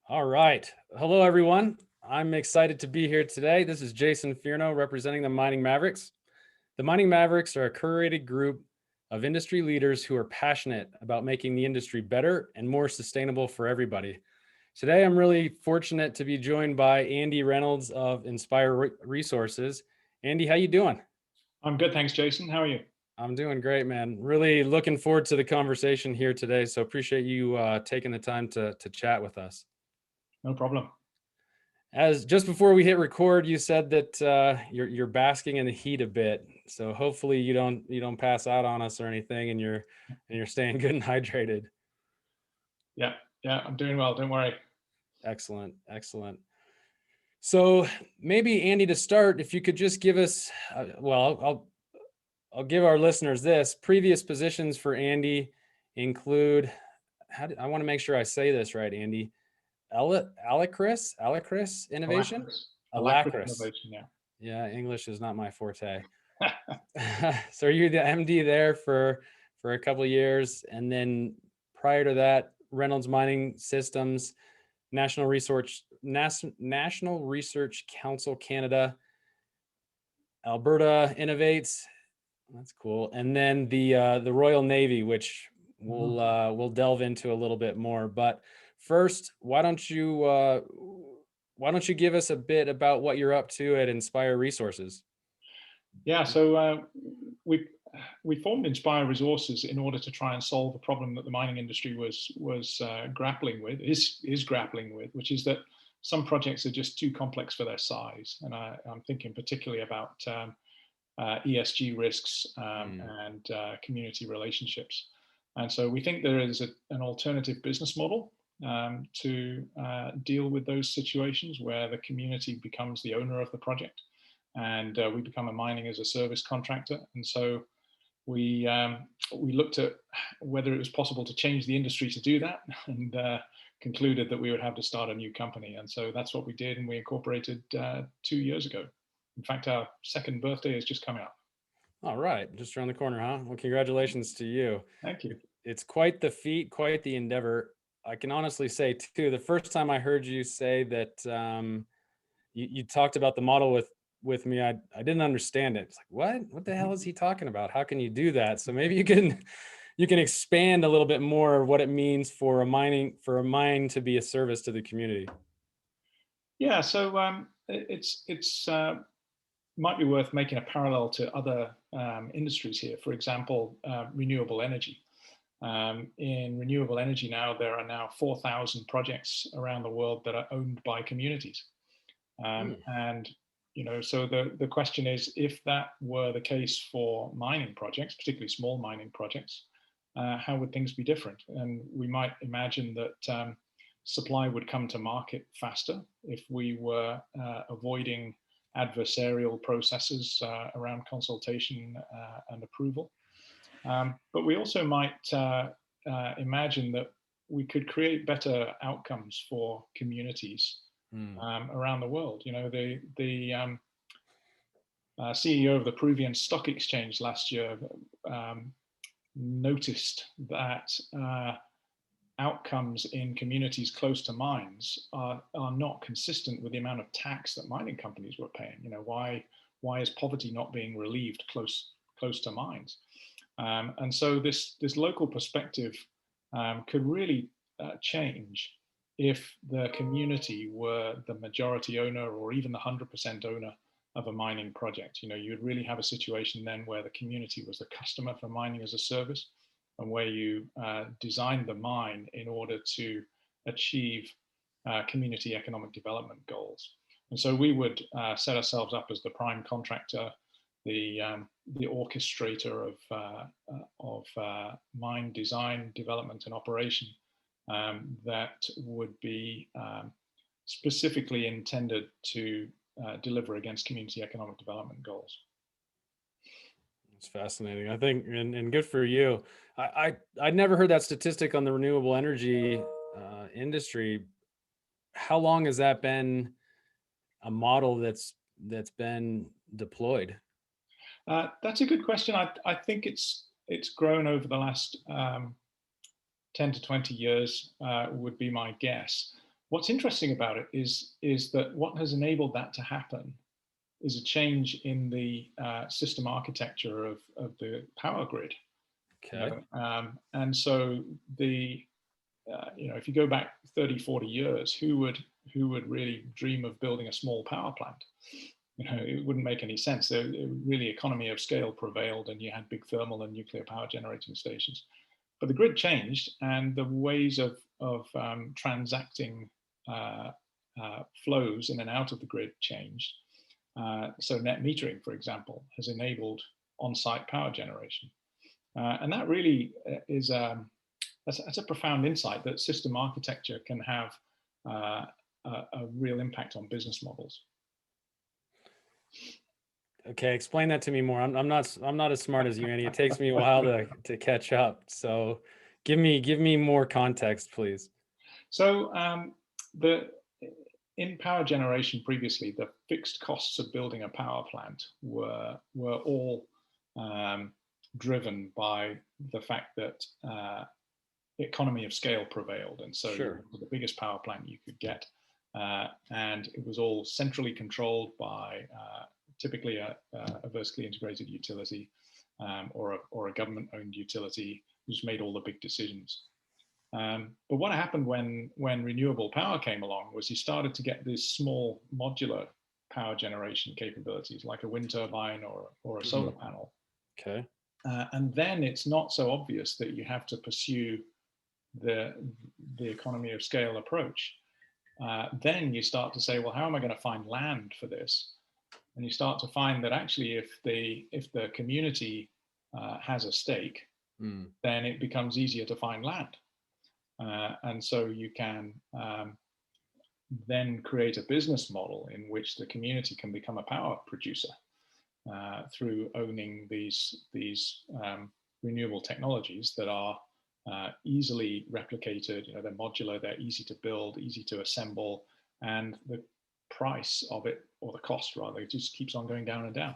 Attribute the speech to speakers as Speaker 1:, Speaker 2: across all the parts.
Speaker 1: All right. Hello, everyone. I'm excited to be here today. This is Jason Fierno representing the Mining Mavericks. The Mining Mavericks are a curated group of industry leaders who are passionate about making the industry better and more sustainable for everybody. Today, I'm really fortunate to be joined by Andy Reynolds of Inspire Resources. Andy, how you doing?
Speaker 2: I'm good, thanks, Jason. How are you?
Speaker 1: I'm doing great, man. Really looking forward to the conversation here today. So appreciate you taking the time to chat with us.
Speaker 2: No problem.
Speaker 1: As just before we hit record, you said that you're basking in the heat a bit. So hopefully you don't pass out on us or anything, and you're staying good and hydrated.
Speaker 2: Yeah, yeah, I'm doing well. Don't worry.
Speaker 1: Excellent, excellent. So maybe Andy, to start, if you could just give us, I'll give our listeners this. Previous positions for Andy include, I want to make sure I say this right, Andy. Alacris Innovation,
Speaker 2: Alacrity. Alacrity
Speaker 1: Alacris.
Speaker 2: innovation, yeah.
Speaker 1: Yeah, English is not my forte. So you're the MD there for a couple of years, and then prior to that, Reynolds Mining Systems, National Research Council Canada, Alberta Innovates. That's cool. And then the Royal Navy, which we'll delve into a little bit more. But first, why don't you give us a bit about what you're up to at Inspire Resources?
Speaker 2: Yeah, so we formed Inspire Resources in order to try and solve a problem that the mining industry was grappling with, is grappling with, which is that some projects are just too complex for their size. And I'm thinking particularly about ESG risks and community relationships. And so we think there is an alternative business model to deal with those situations where the community becomes the owner of the project and we become a mining as a service contractor. And so we looked at whether it was possible to change the industry to do that, and concluded that we would have to start a new company. And so that's what we did, and we incorporated 2 years ago. In fact, our second birthday is just coming up.
Speaker 1: All right, just around the corner, huh? Well, congratulations to you.
Speaker 2: Thank you.
Speaker 1: It's quite the feat, quite the endeavor. I can honestly say too, the first time I heard you say that you talked about the model with me, I didn't understand it. It's like, what the hell is he talking about? How can you do that? So maybe you can expand a little bit more of what it means for a mine to be a service to the community.
Speaker 2: Yeah, so it's might be worth making a parallel to other industries here. For example, renewable energy. In renewable energy now, there are now 4,000 projects around the world that are owned by communities. And so the question is, if that were the case for mining projects, particularly small mining projects, how would things be different? And we might imagine that supply would come to market faster if we were avoiding adversarial processes around consultation and approval. But we also might imagine that we could create better outcomes for communities around the world. The CEO of the Peruvian Stock Exchange last year noticed that outcomes in communities close to mines are not consistent with the amount of tax that mining companies were paying. Why is poverty not being relieved close to mines? And so this local perspective could really change if the community were the majority owner or even the 100% owner of a mining project. You'd really have a situation then where the community was the customer for mining as a service, and where you designed the mine in order to achieve community economic development goals. And so we would set ourselves up as the prime contractor, the orchestrator of mine design, development, and operation that would be specifically intended to deliver against community economic development goals.
Speaker 1: It's fascinating. I think, and good for you. I'd never heard that statistic on the renewable energy industry. How long has that been a model that's been deployed?
Speaker 2: That's a good question. I think it's grown over the last 10 to 20 years, would be my guess. what's interesting about it is that what has enabled that to happen is a change in the system architecture of the power grid.
Speaker 1: Okay.
Speaker 2: And so if you go back 30, 40 years, who would really dream of building a small power plant? It wouldn't make any sense. Really, economy of scale prevailed, and you had big thermal and nuclear power generating stations. But the grid changed, and the ways of transacting flows in and out of the grid changed. So net metering, for example, has enabled on-site power generation, and that really is that's a profound insight that system architecture can have a real impact on business models.
Speaker 1: Okay, explain that to me more. I'm not as smart as you, Andy. It takes me a while to catch up. So give me more context, please.
Speaker 2: So in power generation previously, the fixed costs of building a power plant were all driven by the fact that economy of scale prevailed, and so
Speaker 1: Sure.
Speaker 2: the biggest power plant you could get, and it was all centrally controlled by typically a vertically integrated utility or a government-owned utility who's made all the big decisions. But what happened when renewable power came along was you started to get these small modular power generation capabilities, like a wind turbine or a solar panel.
Speaker 1: Okay.
Speaker 2: And then it's not so obvious that you have to pursue the economy of scale approach. Then you start to say, well, how am I going to find land for this? And you start to find that actually, if the community has a stake, then it becomes easier to find land. And so you can then create a business model in which the community can become a power producer through owning these renewable technologies that are easily replicated. They're modular, they're easy to build, easy to assemble, and the price of it, or the cost rather, it just keeps on going down and down.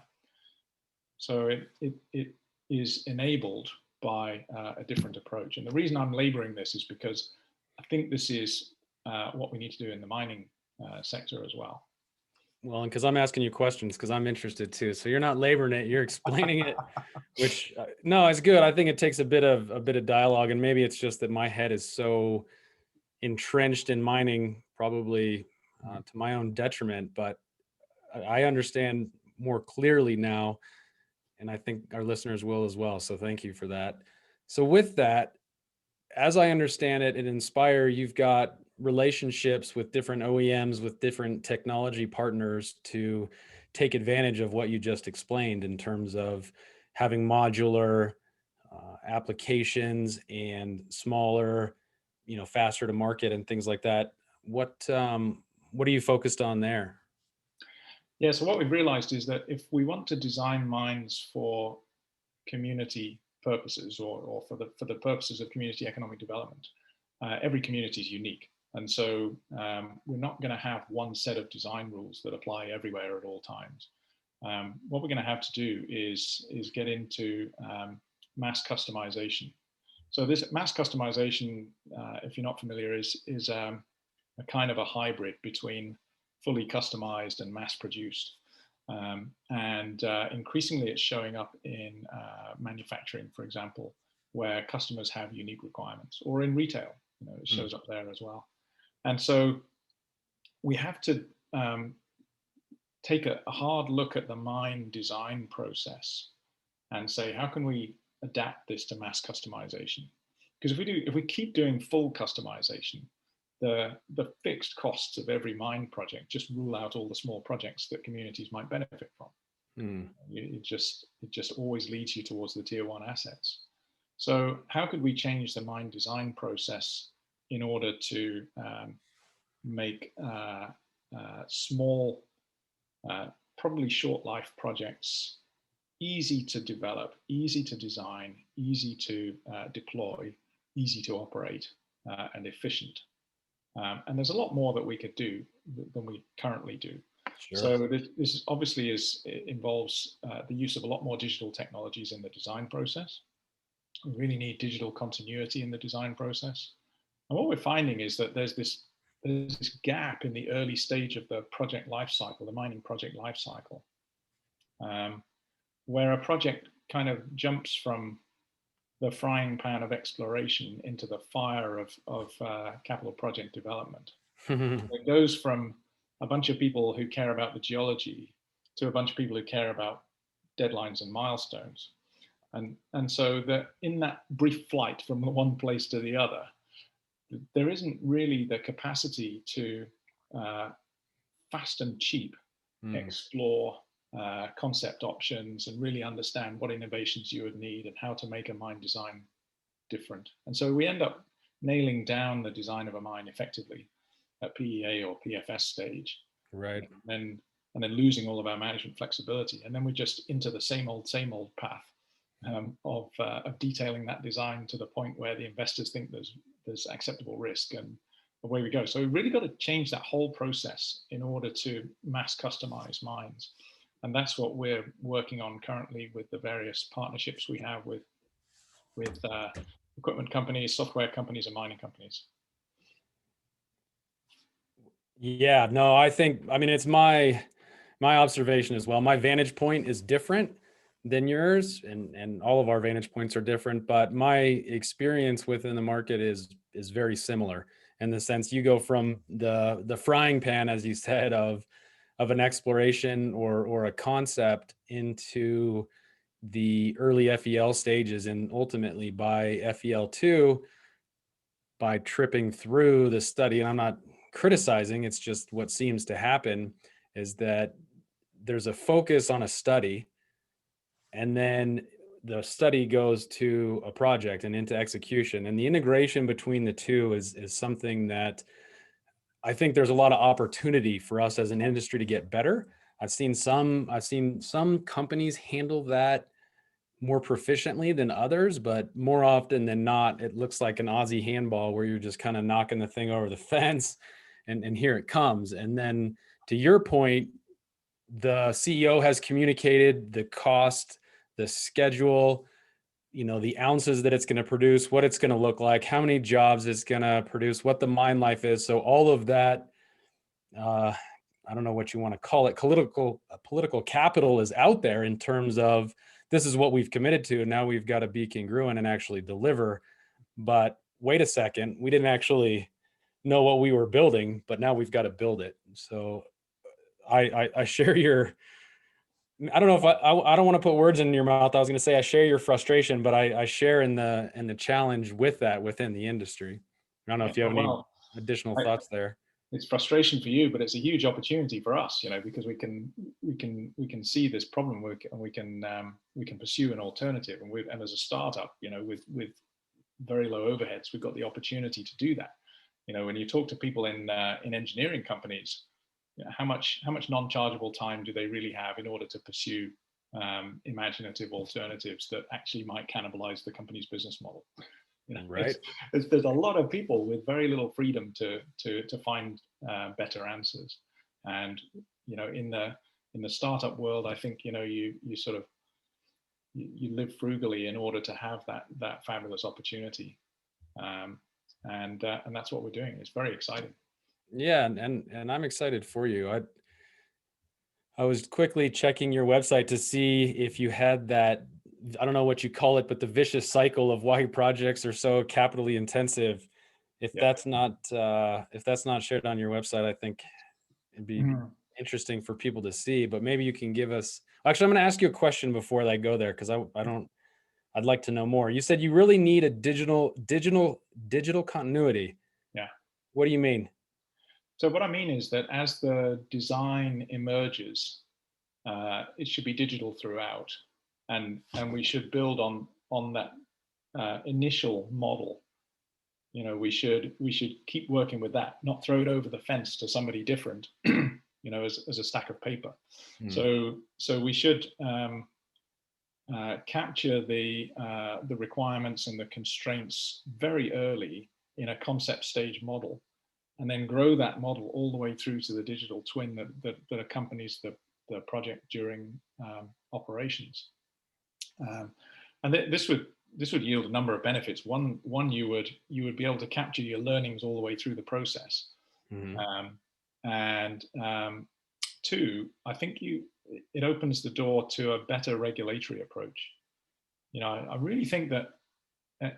Speaker 2: So it is enabled by a different approach. And the reason I'm laboring this is because I think this is what we need to do in the mining sector as well.
Speaker 1: Well, and because I'm asking you questions, because I'm interested too. So you're not laboring it, you're explaining it, which no, it's good. I think it takes a bit of dialogue, and maybe it's just that my head is so entrenched in mining, probably to my own detriment. But I understand more clearly now, and I think our listeners will as well. So thank you for that. So with that, as I understand it, at Inspire, you've got relationships with different OEMs, with different technology partners to take advantage of what you just explained in terms of having modular applications and smaller, faster to market and things like that. What are you focused on there?
Speaker 2: Yeah, so what we've realized is that if we want to design mines for community purposes or for the purposes of community economic development, every community is unique. And so we're not going to have one set of design rules that apply everywhere at all times. What we're going to have to do is get into mass customization. So this mass customization, if you're not familiar, is a kind of a hybrid between fully customized and mass produced. And increasingly it's showing up in manufacturing, for example, where customers have unique requirements, or in retail, it shows up there as well. And so we have to take a hard look at the mine design process and say, how can we adapt this to mass customization? Because if we keep doing full customization, the fixed costs of every mine project just rule out all the small projects that communities might benefit from. It just always leads you towards the tier one assets. So how could we change the mine design process in order to make small, probably short life projects easy to develop, easy to design, easy to deploy, easy to operate, and efficient? And there's a lot more that we could do than we currently do. Sure. So this obviously involves the use of a lot more digital technologies in the design process. We really need digital continuity in the design process. And what we're finding is that there's this there's this gap in the early stage of the project lifecycle, the mining project lifecycle, where a project kind of jumps from the frying pan of exploration into the fire of capital project development. It goes from a bunch of people who care about the geology to a bunch of people who care about deadlines and milestones. And so that in that brief flight from one place to the other, there isn't really the capacity to fast and cheap explore concept options and really understand what innovations you would need and how to make a mine design different. And so we end up nailing down the design of a mine effectively at PEA or PFS stage,
Speaker 1: Right.
Speaker 2: and then losing all of our management flexibility, and then we're just into the same old path of detailing that design to the point where the investors think there's acceptable risk, and away we go. So we really got to change that whole process in order to mass customize mines, and that's what we're working on currently with the various partnerships we have with equipment companies, software companies, and mining companies.
Speaker 1: Yeah, no, I mean, it's my observation as well. My vantage point is different than yours, and all of our vantage points are different, but my experience within the market is very similar in the sense you go from the frying pan, as you said, of an exploration or a concept into the early FEL stages, and ultimately by FEL2, by tripping through the study, and I'm not criticizing, it's just what seems to happen is that there's a focus on a study, and then the study goes to a project and into execution, and the integration between the two is something that I think there's a lot of opportunity for us as an industry to get better. I've seen some companies handle that more proficiently than others, but more often than not, it looks like an Aussie handball where you're just kind of knocking the thing over the fence, and here it comes. And then to your point, the CEO has communicated the cost, the schedule, the ounces that it's going to produce, what it's going to look like, how many jobs it's going to produce, what the mine life is. So all of that, I don't know what you want to call it, political capital is out there in terms of this is what we've committed to. Now we've got to be congruent and actually deliver. But wait a second, we didn't actually know what we were building, but now we've got to build it. So I share your, I don't know if I don't want to put words in your mouth. I was going to say I share your frustration, but I share in the challenge with that within the industry. I don't know if you have any additional thoughts there.
Speaker 2: It's frustration for you, but it's a huge opportunity for us, because we can see this problem, and we can pursue an alternative, and as a startup, with very low overheads, we've got the opportunity to do that. When you talk to people in engineering companies, how much non-chargeable time do they really have in order to pursue imaginative alternatives that actually might cannibalize the company's business model?
Speaker 1: Right.
Speaker 2: There's a lot of people with very little freedom to find better answers, and in the startup world, I think you sort of you live frugally in order to have that fabulous opportunity, and that's what we're doing. It's very exciting.
Speaker 1: Yeah, and I'm excited for you. I was quickly checking your website to see if you had that, I don't know what you call it, but the vicious cycle of why projects are so capitally intensive. If that's not shared on your website, I think it'd be interesting for people to see. But maybe you can give us. Actually, I'm going to ask you a question before I go there, because I'd like to know more. You said you really need a digital continuity.
Speaker 2: Yeah.
Speaker 1: What do you mean?
Speaker 2: So what I mean is that as the design emerges, it should be digital throughout, and we should build on that initial model. We should keep working with that, not throw it over the fence to somebody different, as a stack of paper. So we should capture the requirements and the constraints very early in a concept stage model, and then grow that model all the way through to the digital twin that accompanies the project during operations. And this would yield a number of benefits. One, you would be able to capture your learnings all the way through the process.
Speaker 1: Hmm.
Speaker 2: Um, and two, I think it opens the door to a better regulatory approach. I really think that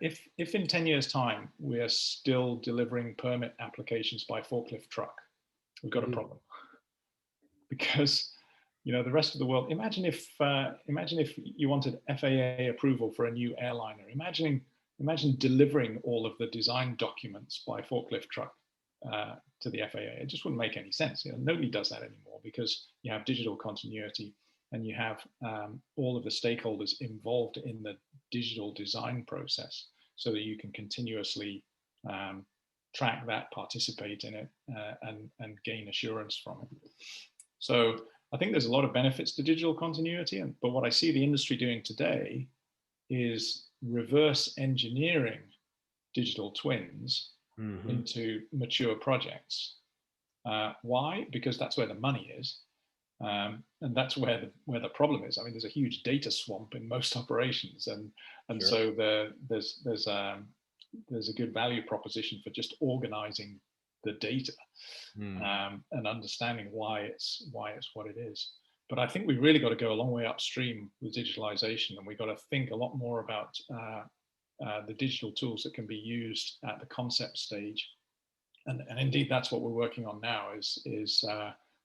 Speaker 2: if in 10 years' time we're still delivering permit applications by forklift truck, we've got a
Speaker 1: Mm.
Speaker 2: problem. Because the rest of the world, imagine if you wanted FAA approval for a new airliner. Imagine delivering all of the design documents by forklift truck to the FAA. It just wouldn't make any sense. Nobody does that anymore because you have digital continuity and you have all of the stakeholders involved in the digital design process, so that you can continuously track that, participate in it, and gain assurance from it. So I think there's a lot of benefits to digital continuity, but what I see the industry doing today is reverse engineering digital twins
Speaker 1: Hmm.
Speaker 2: into mature projects. Why? Because that's where the money is, and that's where the problem is. I mean, there's a huge data swamp in most operations, and
Speaker 1: Sure.
Speaker 2: so there's a good value proposition for just organizing the data,
Speaker 1: Mm.
Speaker 2: and understanding why it's what it is. But I think we've really got to go a long way upstream with digitalization, and we've got to think a lot more about the digital tools that can be used at the concept stage. And indeed, that's what we're working on now is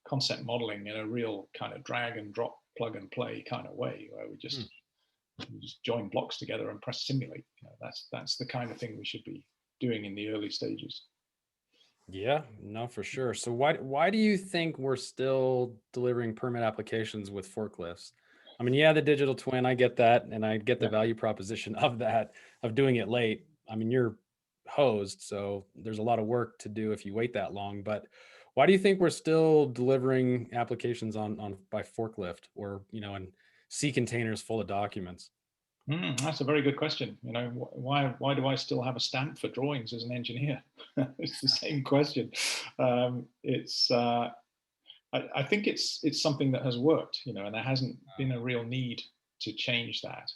Speaker 2: concept modeling in a real kind of drag and drop, plug and play kind of way, where we
Speaker 1: Mm.
Speaker 2: just join blocks together and press simulate. That's the kind of thing we should be doing in the early stages.
Speaker 1: Yeah, no, for sure. So why do you think we're still delivering permit applications with forklifts? I mean, yeah, the digital twin, I get that, and I get the
Speaker 2: Yeah.
Speaker 1: value proposition of that, of doing it late. I mean, you're hosed, so there's a lot of work to do if you wait that long. But why do you think we're still delivering applications on by forklift, or in sea containers full of documents?
Speaker 2: That's a very good question. Why do I still have a stamp for drawings as an engineer? It's the same question. It's I think it's something that has worked, and there hasn't been a real need to change that.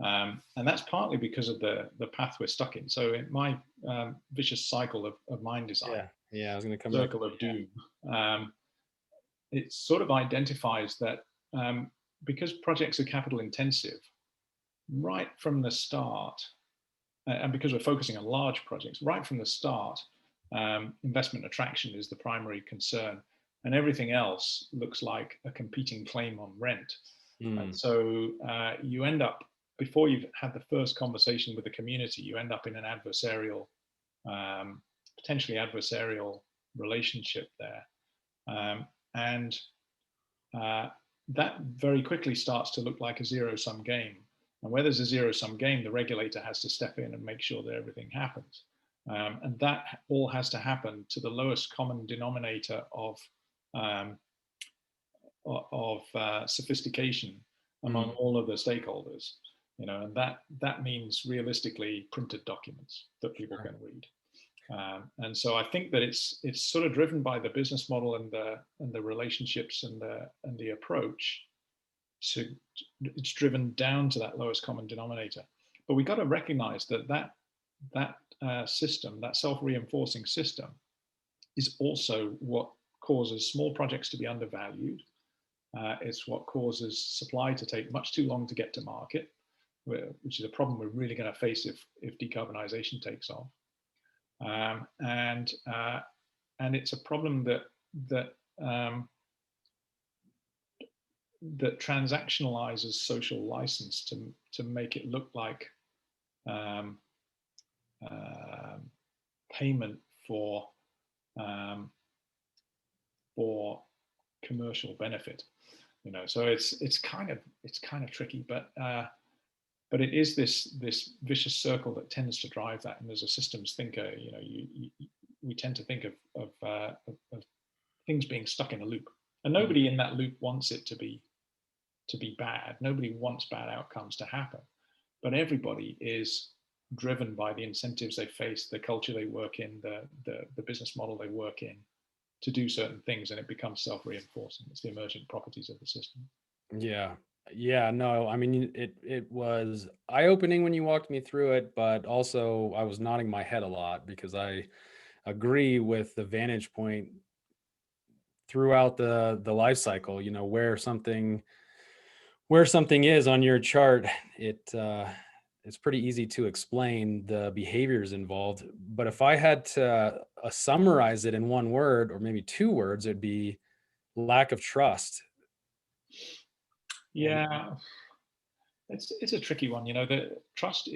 Speaker 2: And that's partly because of the path we're stuck in. So in my vicious cycle of mine design,
Speaker 1: Yeah, yeah, I was going to come back.
Speaker 2: circle of doom, um, it sort of identifies that because projects are capital intensive, right from the start, and because we're focusing on large projects, right from the start, investment attraction is the primary concern, and everything else looks like a competing claim on rent. And
Speaker 1: Mm.
Speaker 2: so you end up, before you've had the first conversation with the community, you end up in an adversarial, potentially adversarial relationship there. And that very quickly starts to look like a zero-sum game. And where there's a zero-sum game, the regulator has to step in and make sure that everything happens. And that all has to happen to the lowest common denominator um, of sophistication among
Speaker 1: Mm.
Speaker 2: all of the stakeholders. And that means realistically printed documents that people
Speaker 1: Sure.
Speaker 2: can read. And so I think that it's sort of driven by the business model and the relationships and the approach. So it's driven down to that lowest common denominator. But we got to recognize that system, that self-reinforcing system, is also what causes small projects to be undervalued. It's what causes supply to take much too long to get to market, which is a problem we're really going to face if decarbonisation takes off. And it's a problem that um, that transactionalizes social license to make it look like um, uh, payment for um, for commercial benefit. So it's kind of tricky, but it is this vicious circle that tends to drive that. And as a systems thinker, we tend to think of things being stuck in a loop, and
Speaker 1: Mm.
Speaker 2: nobody in that loop wants it to be bad. Nobody wants bad outcomes to happen, but everybody is driven by the incentives they face, the culture they work in, the business model they work in, to do certain things, and it becomes self-reinforcing. It's the emergent properties of the system.
Speaker 1: Yeah. Yeah, no, I mean it was eye-opening when you walked me through it, but also I was nodding my head a lot because agree with the vantage point throughout the life cycle. Where something is on your chart, it's pretty easy to explain the behaviors involved. But if I had to summarize it in one word or maybe two words, it'd be lack of trust. And
Speaker 2: Yeah, it's a tricky one. The trust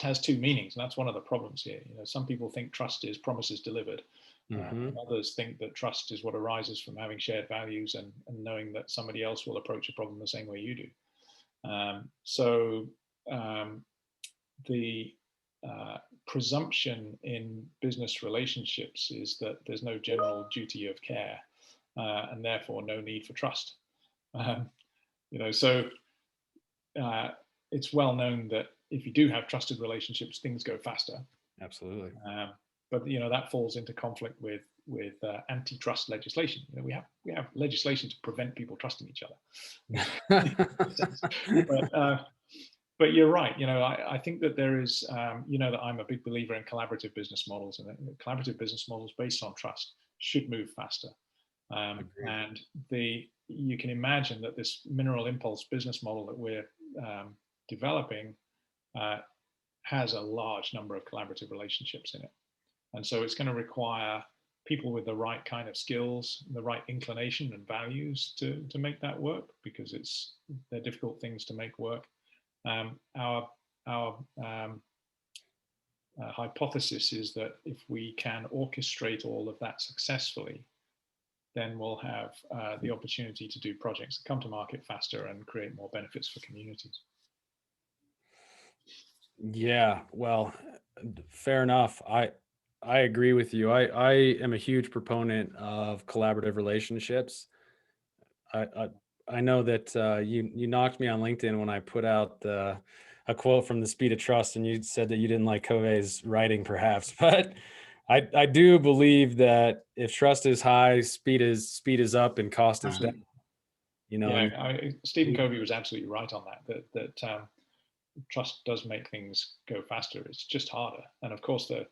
Speaker 2: has two meanings, and that's one of the problems here. Some people think trust is promises delivered, and
Speaker 1: mhm.
Speaker 2: others think that trust is what arises from having shared values and knowing that somebody else will approach a problem the same way you do. So the presumption in business relationships is that there's no general duty of care, and therefore no need for trust. Um, so it's well known that if you do have trusted relationships, things go faster.
Speaker 1: Absolutely.
Speaker 2: But that falls into conflict with antitrust legislation. We have legislation to prevent people trusting each other. But you're right. I think that there is. That I'm a big believer in collaborative business models, and collaborative business models based on trust should move faster.
Speaker 1: Agreed.
Speaker 2: And you can imagine that this mineral impulse business model that we're developing has a large number of collaborative relationships in it. And so it's going to require people with the right kind of skills, the right inclination and values to make that work, because they're difficult things to make work. Our hypothesis is that if we can orchestrate all of that successfully, then we'll have the opportunity to do projects that come to market faster and create more benefits for communities.
Speaker 1: Yeah, well, fair enough. I agree with you. I am a huge proponent of collaborative relationships. I I know that you knocked me on LinkedIn when I put out a quote from The Speed of Trust, and you said that you didn't like Covey's writing, perhaps, but I do believe that if trust is high, speed is up, and cost is down.
Speaker 2: Absolutely.
Speaker 1: And
Speaker 2: Yeah, Stephen Covey was absolutely right on that. That trust does make things go faster. It's just harder. And of course, the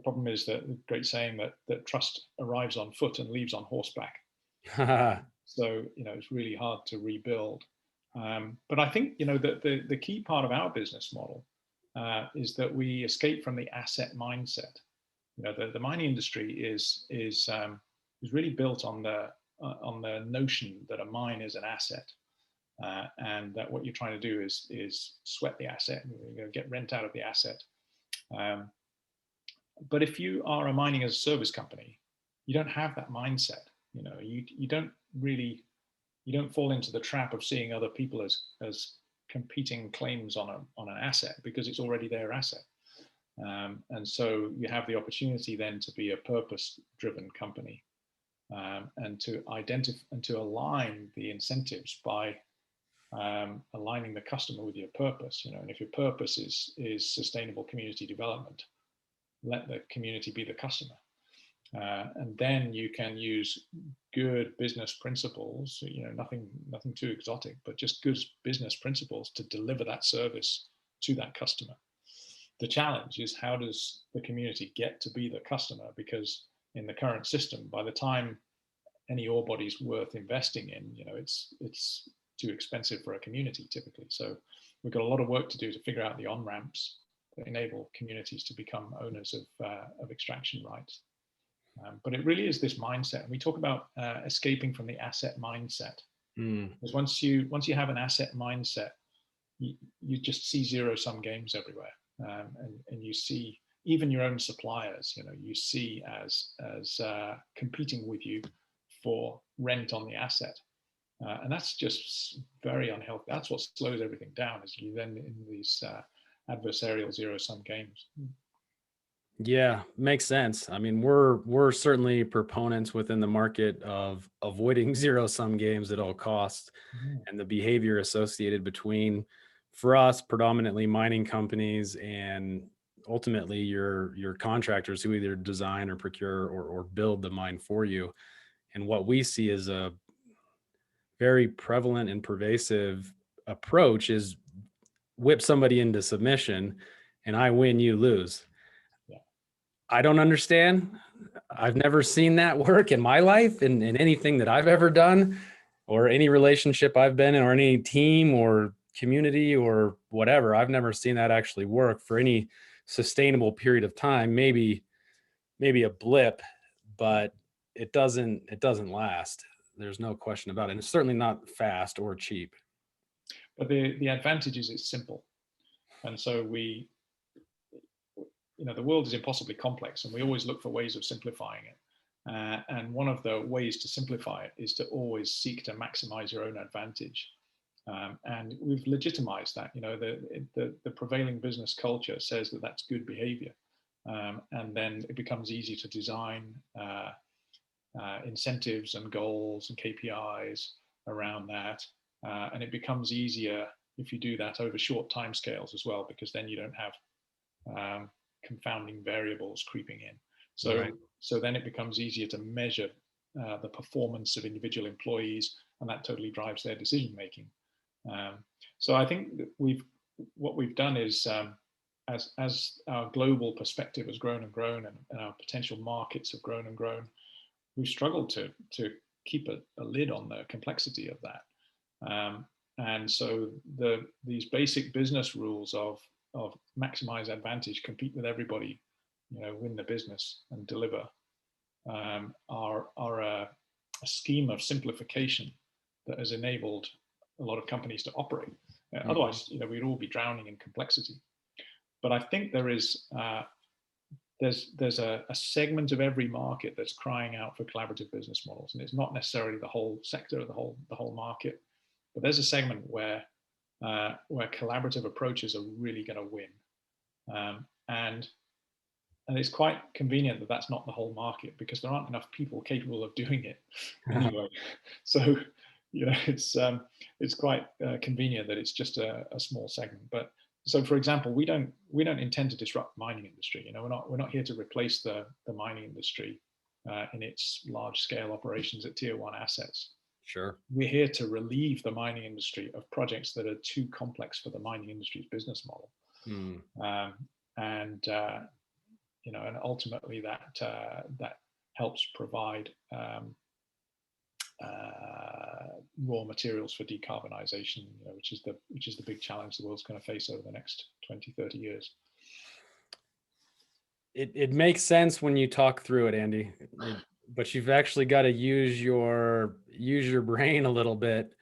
Speaker 2: problem is that the great saying that trust arrives on foot and leaves on horseback. So it's really hard to rebuild. But I think that the key part of our business model is that we escape from the asset mindset. The mining industry is really built on the notion that a mine is an asset, and that what you're trying to do is sweat the asset, and get rent out of the asset. Um, but if you are a mining as a service company, you don't have that mindset. You don't really you don't fall into the trap of seeing other people as competing claims on an asset, because it's already their asset. And so you have the opportunity then to be a purpose-driven company, and to identify and to align the incentives by aligning the customer with your purpose. And if your purpose is sustainable community development, let the community be the customer. And then you can use good business principles, nothing too exotic, but just good business principles to deliver that service to that customer. The challenge is, how does the community get to be the customer? Because in the current system, by the time any ore body is worth investing in, it's too expensive for a community typically. So we've got a lot of work to do to figure out the on-ramps that enable communities to become owners of extraction rights. But it really is this mindset. And we talk about escaping from the asset mindset. Because once you have an asset mindset, you just see zero-sum games everywhere, and you see even your own suppliers. You see as competing with you for rent on the asset, and that's just very unhealthy. That's what slows everything down. Is you then in these adversarial zero-sum games.
Speaker 1: Yeah, makes sense. I mean, we're certainly proponents within the market of avoiding zero sum games at all costs, and the behavior associated between, for us, predominantly mining companies and ultimately your contractors who either design or procure or build the mine for you. And what we see is a very prevalent and pervasive approach is whip somebody into submission, and I win, you lose. I don't understand. I've never seen that work in my life in anything that I've ever done or any relationship I've been in or any team or community or whatever. I've never seen that actually work for any sustainable period of time. Maybe a blip, but it doesn't last. There's no question about it. And it's certainly not fast or cheap.
Speaker 2: But the advantage is it's simple. And so the world is impossibly complex, and we always look for ways of simplifying it. And one of the ways to simplify it is to always seek to maximize your own advantage. And we've legitimized that. The prevailing business culture says that that's good behavior. And then it becomes easy to design incentives and goals and KPIs around that. And it becomes easier if you do that over short timescales as well, because then you don't have confounding variables creeping in.
Speaker 1: Right.
Speaker 2: So then it becomes easier to measure the performance of individual employees, and that totally drives their decision making. So I think that what we've done is, as our global perspective has grown and grown, and our potential markets have grown and grown, we've struggled to keep a lid on the complexity of that. And so these basic business rules of maximize advantage, compete with everybody, win the business and deliver, are a scheme of simplification that has enabled a lot of companies to operate. Otherwise, we'd all be drowning in complexity. But I think there's a segment of every market that's crying out for collaborative business models, and it's not necessarily the whole sector or the whole market, but there's a segment where collaborative approaches are really going to win, and it's quite convenient that that's not the whole market, because there aren't enough people capable of doing it anyway. So it's quite convenient that it's just a small segment. But so, for example, we don't intend to disrupt the mining industry. We're not here to replace the mining industry in its large scale operations at tier one assets.
Speaker 1: Sure.
Speaker 2: We're here to relieve the mining industry of projects that are too complex for the mining industry's business model. And ultimately that helps provide raw materials for decarbonization, which is the big challenge the world's going to face over the next 20, 30 years.
Speaker 1: It makes sense when you talk through it, Andy, but you've actually got to use your brain a little bit.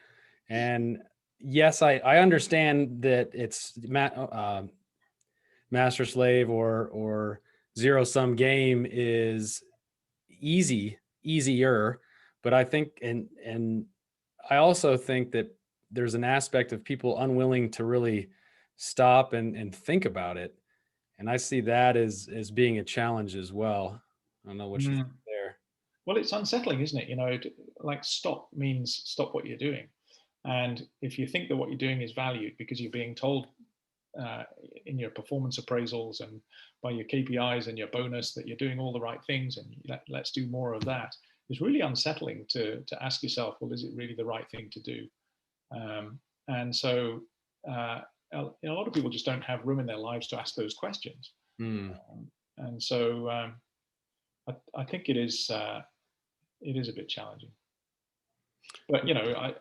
Speaker 1: And yes, I understand that it's master slave or zero sum game is easier, but I think and I also think that there's an aspect of people unwilling to really stop and think about it. And I see that as being a challenge as well. I don't know what you think there.
Speaker 2: Well, it's unsettling, isn't it? Like stop means stop what you're doing. And if you think that what you're doing is valued because you're being told in your performance appraisals and by your KPIs and your bonus that you're doing all the right things and let's do more of that, it's really unsettling to ask yourself, well, is it really the right thing to do? And so a lot of people just don't have room in their lives to ask those questions. And so I think it is a bit challenging. But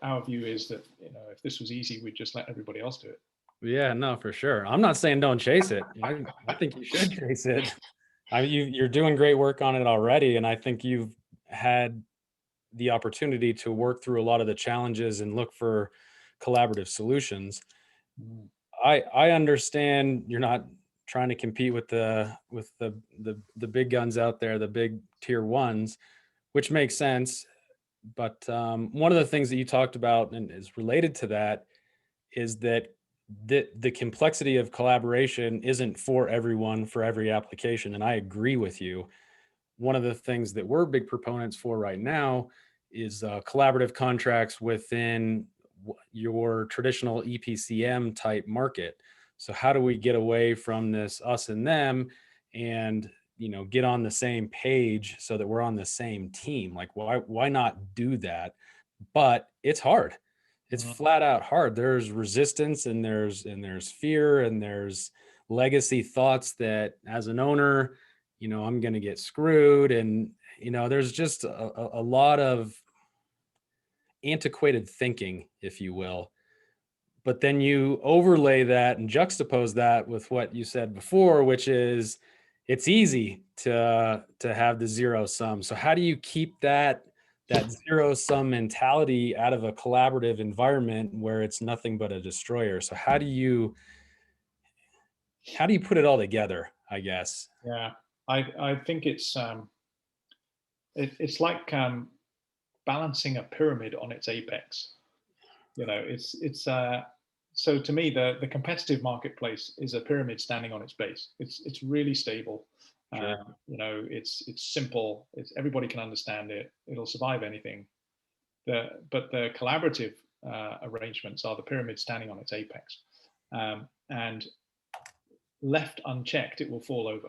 Speaker 2: our view is that if this was easy, we'd just let everybody else do it.
Speaker 1: Yeah, no, for sure. I'm not saying don't chase it. I think you should chase it. You're doing great work on it already, and I think you've had the opportunity to work through a lot of the challenges and look for collaborative solutions. I understand you're not trying to compete with the big guns out there, the big tier ones, which makes sense. But one of the things that you talked about and is related to that is that the complexity of collaboration isn't for everyone for every application. And I agree with you. One of the things that we're big proponents for right now is collaborative contracts within your traditional EPCM type market. So how do we get away from this us and them and get on the same page so that we're on the same team? Like why not do that? But it's hard. It's flat out hard. There's resistance and there's fear and there's legacy thoughts that as an owner I'm going to get screwed. And, there's just a lot of antiquated thinking, if you will. But then you overlay that and juxtapose that with what you said before, which is it's easy to have the zero sum. So how do you keep that zero sum mentality out of a collaborative environment where it's nothing but a destroyer? So how do you put it all together, I guess?
Speaker 2: Yeah, I think it's like balancing a pyramid on its apex. It's so to me the competitive marketplace is a pyramid standing on its base. It's really stable.
Speaker 1: Sure.
Speaker 2: It's simple. It's everybody can understand it. It'll survive anything. But the collaborative arrangements are the pyramid standing on its apex, and left unchecked, it will fall over.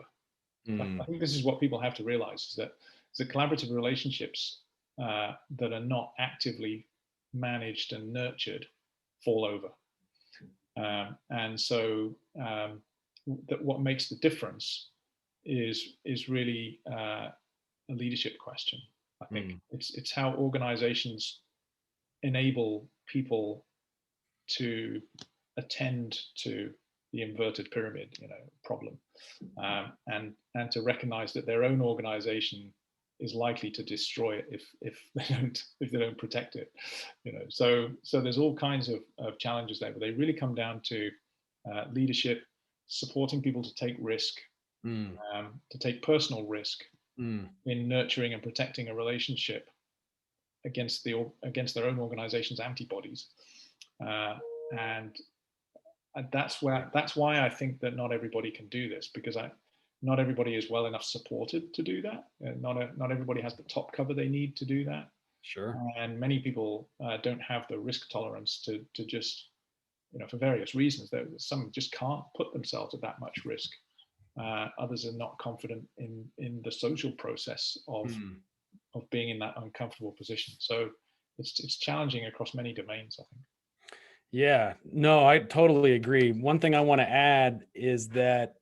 Speaker 2: I
Speaker 1: Mm,
Speaker 2: think this is what people have to realize, is that the collaborative relationships that are not actively managed and nurtured fall over. And so that what makes the difference is really a leadership question. I think
Speaker 1: mm,
Speaker 2: it's how organizations enable people to attend to the inverted pyramid, problem, and to recognize that their own organization is likely to destroy it if they don't protect it. So there's all kinds of challenges there, but they really come down to leadership, supporting people to take risk,
Speaker 1: mm,
Speaker 2: to take personal risk
Speaker 1: mm.
Speaker 2: in nurturing and protecting a relationship against their own organization's antibodies. And that's why I think that not everybody can do this, because not everybody is well enough supported to do that. Not everybody has the top cover they need to do that,
Speaker 1: Sure.
Speaker 2: and many people don't have the risk tolerance to just, for various reasons. Some just can't put themselves at that much risk. Others are not confident in the social process
Speaker 1: Mm.
Speaker 2: of being in that uncomfortable position. So it's challenging across many domains, I think.
Speaker 1: Yeah, no, I totally agree. One thing I want to add is that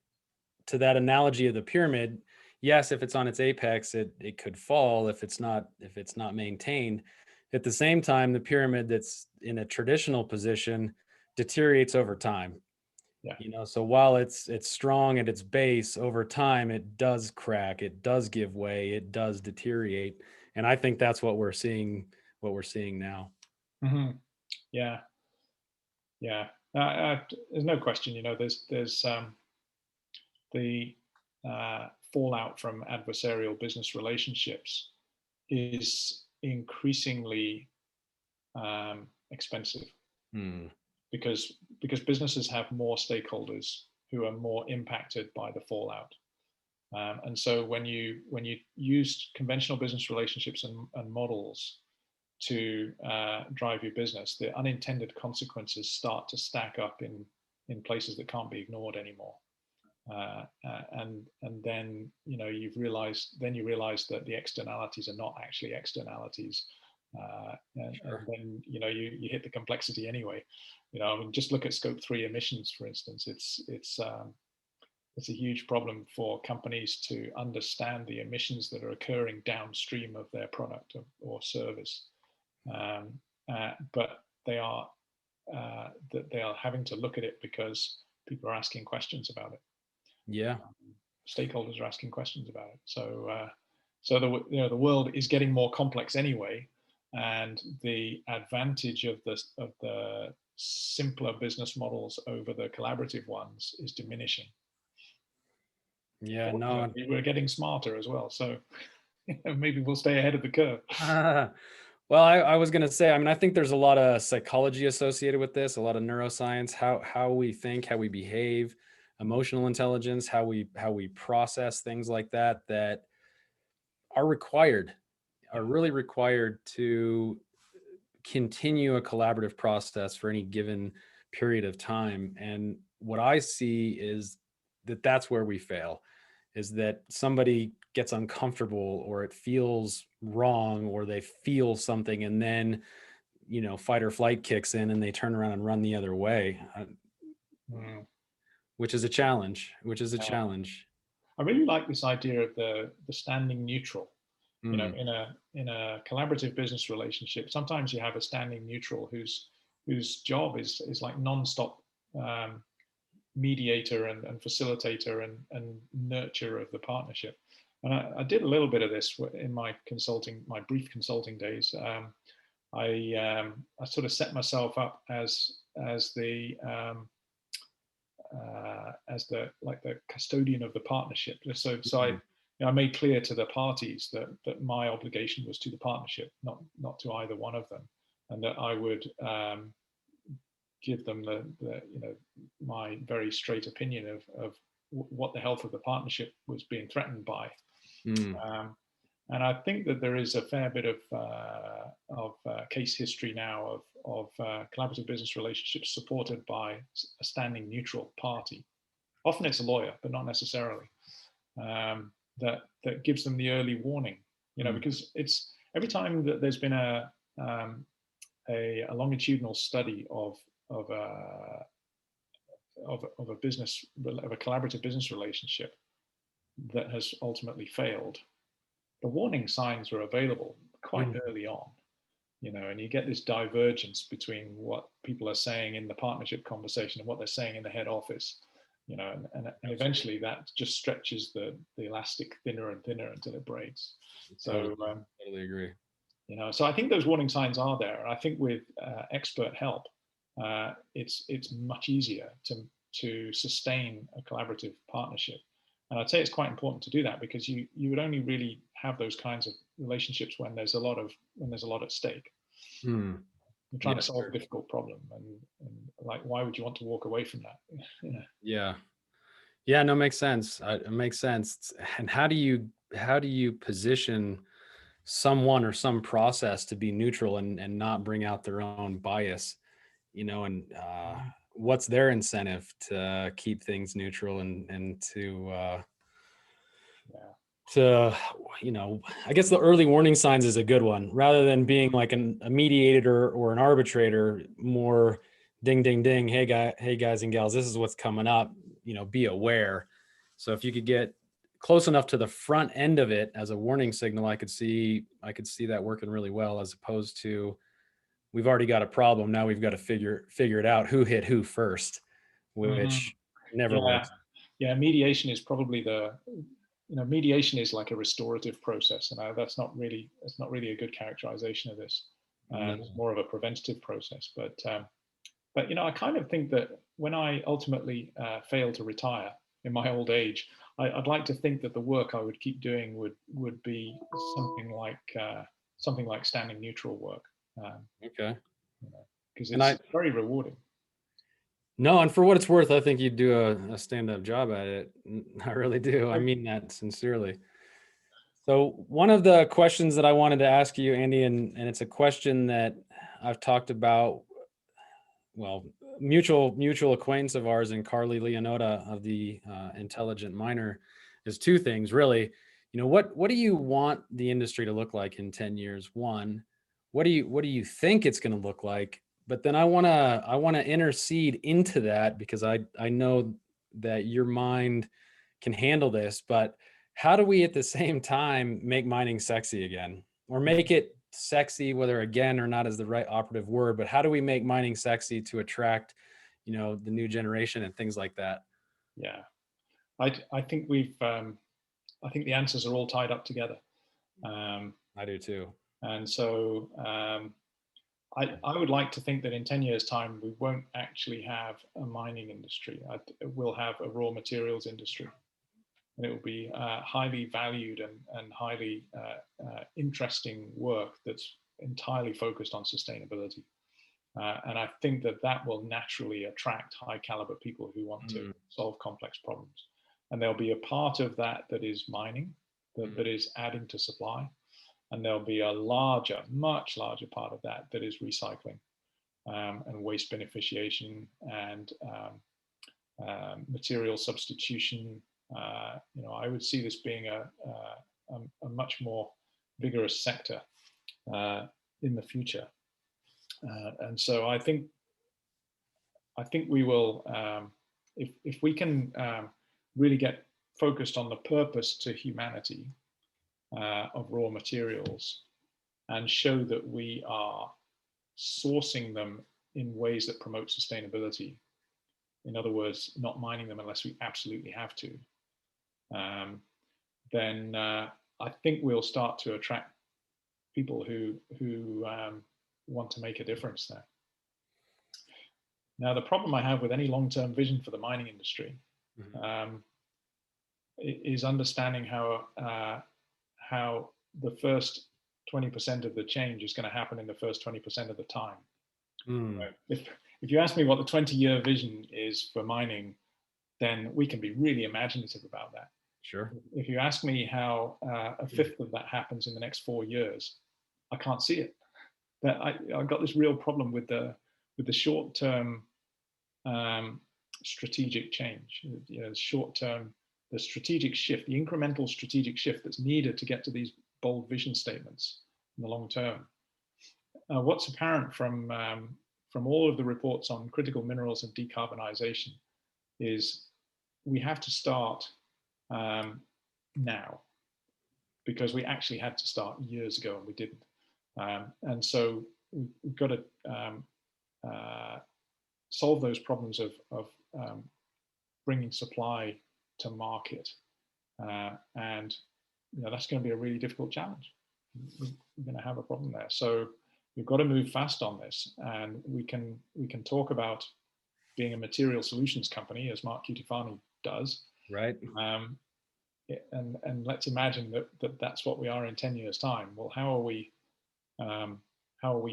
Speaker 1: to that analogy of the pyramid, yes, if it's on its apex, it could fall if it's not maintained. At the same time, the pyramid that's in a traditional position deteriorates over time.
Speaker 2: Yeah.
Speaker 1: So while it's strong at its base, over time it does crack, it does give way, it does deteriorate. And I think that's what we're seeing now.
Speaker 2: Hmm. Yeah. Yeah. There's no question. There's the fallout from adversarial business relationships is increasingly expensive,
Speaker 1: Hmm.
Speaker 2: because businesses have more stakeholders who are more impacted by the fallout. And so when you use conventional business relationships and models to drive your business, the unintended consequences start to stack up in places that can't be ignored anymore. And then you realize that the externalities are not actually externalities, and
Speaker 1: Sure.
Speaker 2: then you hit the complexity anyway. I mean, just look at scope 3 emissions, for instance. It's a huge problem for companies to understand the emissions that are occurring downstream of their product or service, but they are having to look at it because people are asking questions about it.
Speaker 1: Yeah.
Speaker 2: Stakeholders are asking questions about it. So the world is getting more complex anyway, and the advantage of the simpler business models over the collaborative ones is diminishing.
Speaker 1: Yeah. No.
Speaker 2: Fortunately, we're getting smarter as well, so maybe we'll stay ahead of the curve.
Speaker 1: Well, I was going to say, I mean, I think there's a lot of psychology associated with this, a lot of neuroscience, how we think, how we behave, emotional intelligence, how we process things like that are required, are
Speaker 2: Yeah.
Speaker 1: really required to continue a collaborative process for any given period of time. And what I see is that that's where we fail, is that somebody gets uncomfortable or it feels wrong or they feel something, and then fight or flight kicks in and they turn around and run the other way,
Speaker 2: Mm,
Speaker 1: which is a challenge.
Speaker 2: yeah. I really like this idea of the standing neutral. You know,
Speaker 1: Mm,
Speaker 2: in a collaborative business relationship, sometimes you have a standing neutral whose job is like nonstop um, mediator and facilitator and nurturer of the partnership. And I did a little bit of this in my brief consulting days. I sort of set myself up as the like the custodian of the partnership. So I,
Speaker 1: mm,
Speaker 2: I made clear to the parties that my obligation was to the partnership, not to either one of them, and that I would give them the my very straight opinion of what the health of the partnership was being threatened by.
Speaker 1: mm,
Speaker 2: Um, and I think that there is a fair bit of case history now of collaborative business relationships supported by a standing neutral party. Often it's a lawyer, but not necessarily. That gives them the early warning,
Speaker 1: mm,
Speaker 2: because it's every time that there's been um, a longitudinal study of a of a business of a collaborative business relationship that has ultimately failed. The warning signs are available quite
Speaker 1: mm.
Speaker 2: early on, and you get this divergence between what people are saying in the partnership conversation and what they're saying in the head office, and eventually that just stretches the elastic thinner and thinner until it breaks. So,
Speaker 1: Totally agree.
Speaker 2: so I think those warning signs are there. And I think with expert help, it's much easier to sustain a collaborative partnership. And I'd say it's quite important to do that because you would only really have those kinds of relationships when there's a lot at stake.
Speaker 1: Mm.
Speaker 2: You're trying to
Speaker 1: Yes,
Speaker 2: solve
Speaker 1: sir.
Speaker 2: a difficult problem, and like, why would you want to walk away from that?
Speaker 1: Yeah. Yeah, no, makes sense. It makes sense. And how do you position someone or some process to be neutral and not bring out their own bias, and what's their incentive to keep things neutral and
Speaker 2: Yeah.
Speaker 1: to I guess the early warning signs is a good one rather than being like a mediator or an arbitrator, more ding ding ding, hey guys and gals, this is what's coming up, be aware. So if you could get close enough to the front end of it as a warning signal, I could see that working really well, as opposed to we've already got a problem, now we've got to figure it out, who hit who first,
Speaker 2: Hmm.
Speaker 1: which never
Speaker 2: Yeah.
Speaker 1: works.
Speaker 2: Yeah. Mediation is probably mediation is like a restorative process, and that's not really a good characterization of this.
Speaker 1: No.
Speaker 2: It's more of a preventative process. But I kind of think that when I ultimately fail to retire in my old age, I'd like to think that the work I would keep doing would be something like standing neutral work,
Speaker 1: Okay.
Speaker 2: because
Speaker 1: And
Speaker 2: it's very rewarding.
Speaker 1: no, and for what it's worth, I think you'd do a stand-up job at it. I really do. I mean that sincerely. So one of the questions that I wanted to ask you, Andy, and it's a question that I've talked about, well, mutual acquaintance of ours and Carly Leonota of the Intelligent Miner, is two things really. What do you want the industry to look like in 10 years? One, what do you think it's going to look like? But then I want to intercede into that because I know that your mind can handle this, but how do we at the same time make mining sexy again, or make it sexy, whether again or not is the right operative word, but how do we make mining sexy to attract, the new generation and things like that?
Speaker 2: Yeah, I think I think the answers are all tied up together. Um,
Speaker 1: I do too.
Speaker 2: and so I would like to think that in 10 years' time, we won't actually have a mining industry. We'll have a raw materials industry. And it will be highly valued and highly interesting work that's entirely focused on sustainability. And I think that will naturally attract high caliber people who want to
Speaker 1: Mm,
Speaker 2: solve complex problems. And there'll be a part of that is mining,
Speaker 1: mm,
Speaker 2: that is adding to supply. And there'll be a much larger part of that is recycling and waste beneficiation and material substitution. I would see this being a much more vigorous sector in the future. And so I think we will, if we can really get focused on the purpose to humanity of raw materials and show that we are sourcing them in ways that promote sustainability. In other words, not mining them unless we absolutely have to, then I think we'll start to attract people who want to make a difference there. Now, the problem I have with any long-term vision for the mining industry is understanding how the first 20% of the change is going to happen in the first 20% of the time. If you ask me what the 20-year vision is for mining, then we can be really imaginative about that.
Speaker 1: Sure.
Speaker 2: If you ask me how a fifth of that happens in the next 4 years, I can't see it. That I've got this real problem with the short-term strategic change. You know, short-term, the strategic shift, the incremental strategic shift that's needed to get to these bold vision statements in the long term. What's apparent from all of the reports on critical minerals and decarbonization is we have to start now, because we actually had to start years ago and we didn't. And so we've got to solve those problems of bringing supply to market. And that's going to be a really difficult challenge. We're going to have a problem there. So we've got to move fast on this, and we can talk about being a material solutions company, as Mark Cutifani does.
Speaker 1: Right.
Speaker 2: And let's imagine that's what we are in 10 years' time. Well, how are we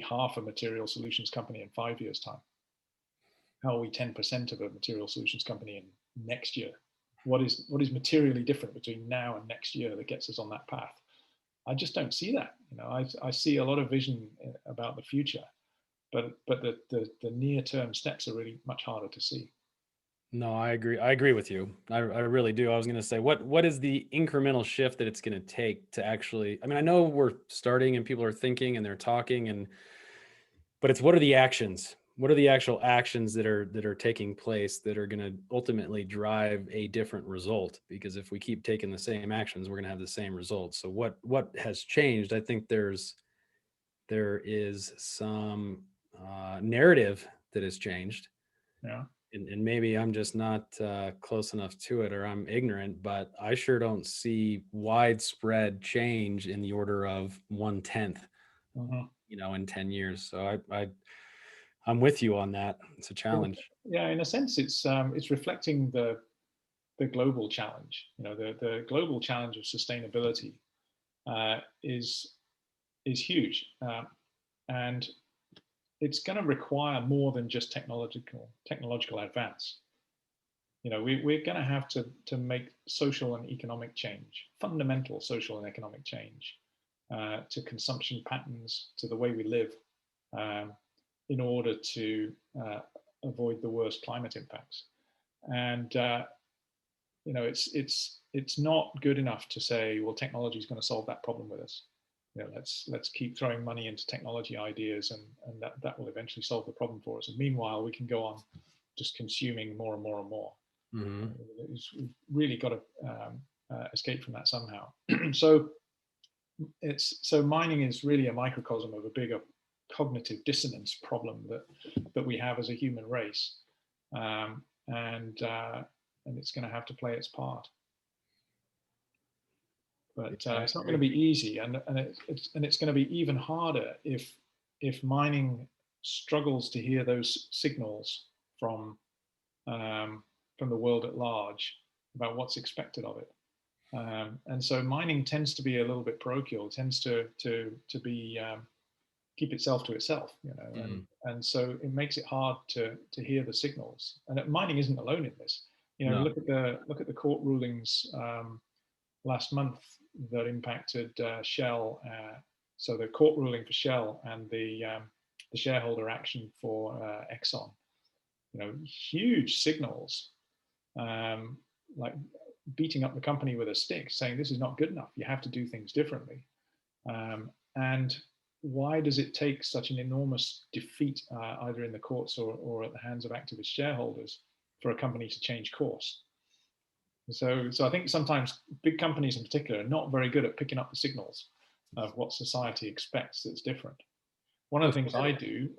Speaker 2: half a material solutions company in 5 years' time? How are we 10% of a material solutions company in next year? What is materially different between now and next year that gets us on that path? I just don't see that. I see a lot of vision about the future, but the near-term steps are really much harder to see.
Speaker 1: No, I agree. I agree with you. I really do. I was going to say, what is the incremental shift that it's going to take to actually, I mean, I know we're starting and people are thinking and they're talking, but it's what are the actions? What are the actual actions that are taking place that are going to ultimately drive a different result? Because if we keep taking the same actions, we're going to have the same results. So what has changed? I think there is some narrative that has changed.
Speaker 2: Yeah.
Speaker 1: And maybe I'm just not close enough to it, or I'm ignorant, but I sure don't see widespread change in the order of 1/10, in 10 years. So I'm with you on that. It's a challenge.
Speaker 2: Yeah, in a sense, it's reflecting the global challenge. The global challenge of sustainability is huge, and it's going to require more than just technological advance. We're going to have to make social and economic change, fundamental social and economic change, to consumption patterns, to the way we live, in order to avoid the worst climate impacts. And it's not good enough to say, well, technology is going to solve that problem with us. Let's keep throwing money into technology ideas, and that will eventually solve the problem for us. And meanwhile, we can go on just consuming more and more and more. We've really got to escape from that somehow. So mining is really a microcosm of a bigger cognitive dissonance problem that we have as a human race, and it's going to have to play its part. But it's not going to be easy, and it's going to be even harder if mining struggles to hear those signals from the world at large about what's expected of it. And so mining tends to be a little bit parochial, tends to be keep itself to itself, and so it makes it hard to hear the signals. And mining isn't alone in this.
Speaker 1: No.
Speaker 2: Look at the court rulings last month that impacted Shell. So the court ruling for Shell and the shareholder action for Exxon. Huge signals, like beating up the company with a stick, saying this is not good enough. You have to do things differently. And why does it take such an enormous defeat, either in the courts or at the hands of activist shareholders, for a company to change course? So I think sometimes big companies in particular are not very good at picking up the signals of what society expects that's different. One of
Speaker 1: Oh,
Speaker 2: the things
Speaker 1: sure.
Speaker 2: I do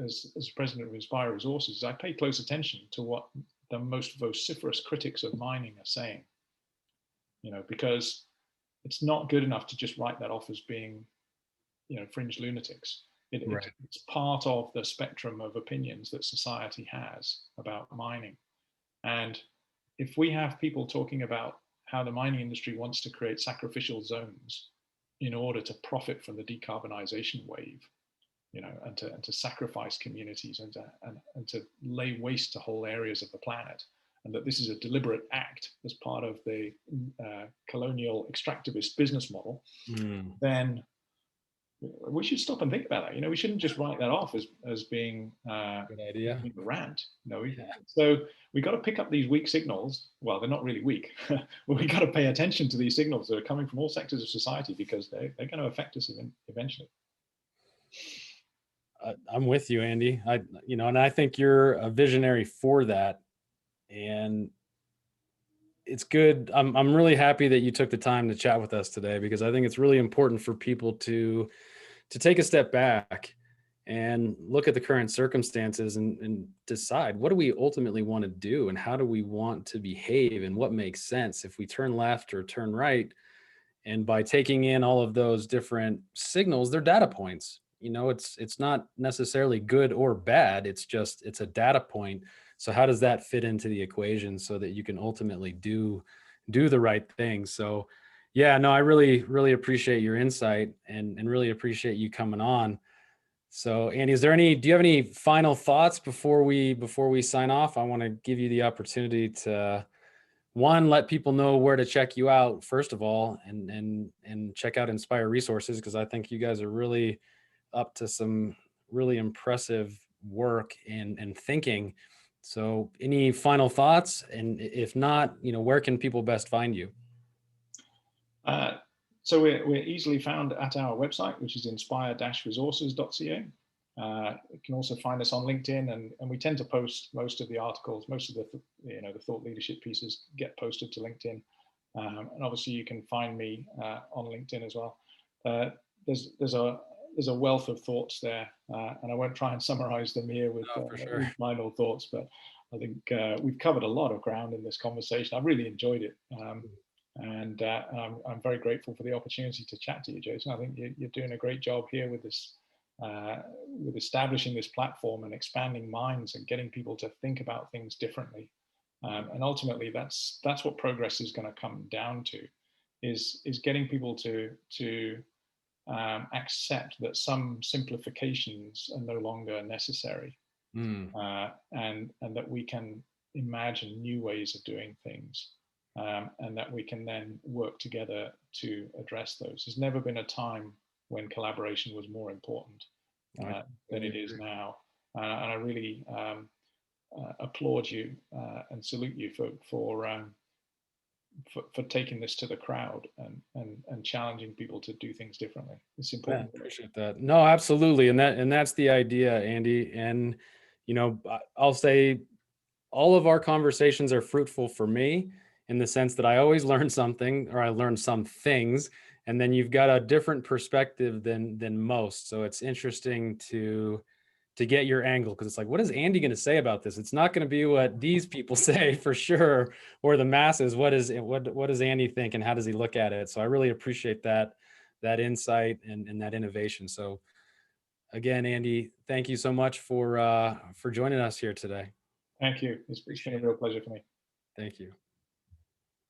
Speaker 2: as president of Inspire Resources is I pay close attention to what the most vociferous critics of mining are saying, because it's not good enough to just write that off as being, fringe lunatics.
Speaker 1: Right.
Speaker 2: It's part of the spectrum of opinions that society has about mining. And if we have people talking about how the mining industry wants to create sacrificial zones in order to profit from the decarbonization wave, and to sacrifice communities and to lay waste to whole areas of the planet, and that this is a deliberate act as part of the colonial extractivist business model, then we should stop and think about that. We shouldn't just write that off as being
Speaker 1: Good idea.
Speaker 2: a rant.
Speaker 1: Yeah.
Speaker 2: So we got to pick up these weak signals. Well, they're not really weak, but we got to pay attention to these signals that are coming from all sectors of society, because they're going to affect us eventually.
Speaker 1: I'm with you, Andy. And I think you're a visionary for that. And it's good. I'm really happy that you took the time to chat with us today, because I think it's really important for people to take a step back and look at the current circumstances and decide, what do we ultimately want to do, and how do we want to behave, and what makes sense if we turn left or turn right. And by taking in all of those different signals, they're data points. It's not necessarily good or bad. It's a data point. So how does that fit into the equation so that you can ultimately do the right thing? So yeah, no, I really, really appreciate your insight, and really appreciate you coming on. So Andy, do you have any final thoughts before we sign off? I want to give you the opportunity to, one, let people know where to check you out first of all, and check out Inspire Resources, because I think you guys are really up to some really impressive work and thinking. So any final thoughts? And if not, where can people best find you?
Speaker 2: So we're easily found at our website, which is inspire-resources.ca. You can also find us on LinkedIn, and we tend to post most of the articles. Most of the thought leadership pieces get posted to LinkedIn, and obviously you can find me on LinkedIn as well. There's a wealth of thoughts there, and I won't try and summarize them here with
Speaker 1: For sure.
Speaker 2: final thoughts, but I think we've covered a lot of ground in this conversation. I've really enjoyed it. And I'm very grateful for the opportunity to chat to you, Jason. I think you're doing a great job here with this, with establishing this platform and expanding minds and getting people to think about things differently. And ultimately, that's what progress is going to come down to, is getting people to accept that some simplifications are no longer necessary, and that we can imagine new ways of doing things. And that we can then work together to address those. There's never been a time when collaboration was more important than it is now. And I really applaud you and salute you for taking this to the crowd and challenging people to do things differently. It's important.
Speaker 1: I appreciate that. No, absolutely. And that's the idea, Andy. And, I'll say all of our conversations are fruitful for me, in the sense that I always learn something, or I learn some things, and then you've got a different perspective than most. So it's interesting to get your angle, because it's like, what is Andy going to say about this? It's not going to be what these people say for sure, or the masses. What does Andy think, and how does he look at it? So I really appreciate that insight and that innovation. So again, Andy, thank you so much for joining us here today.
Speaker 2: Thank you. It's been a real pleasure for me.
Speaker 1: Thank you.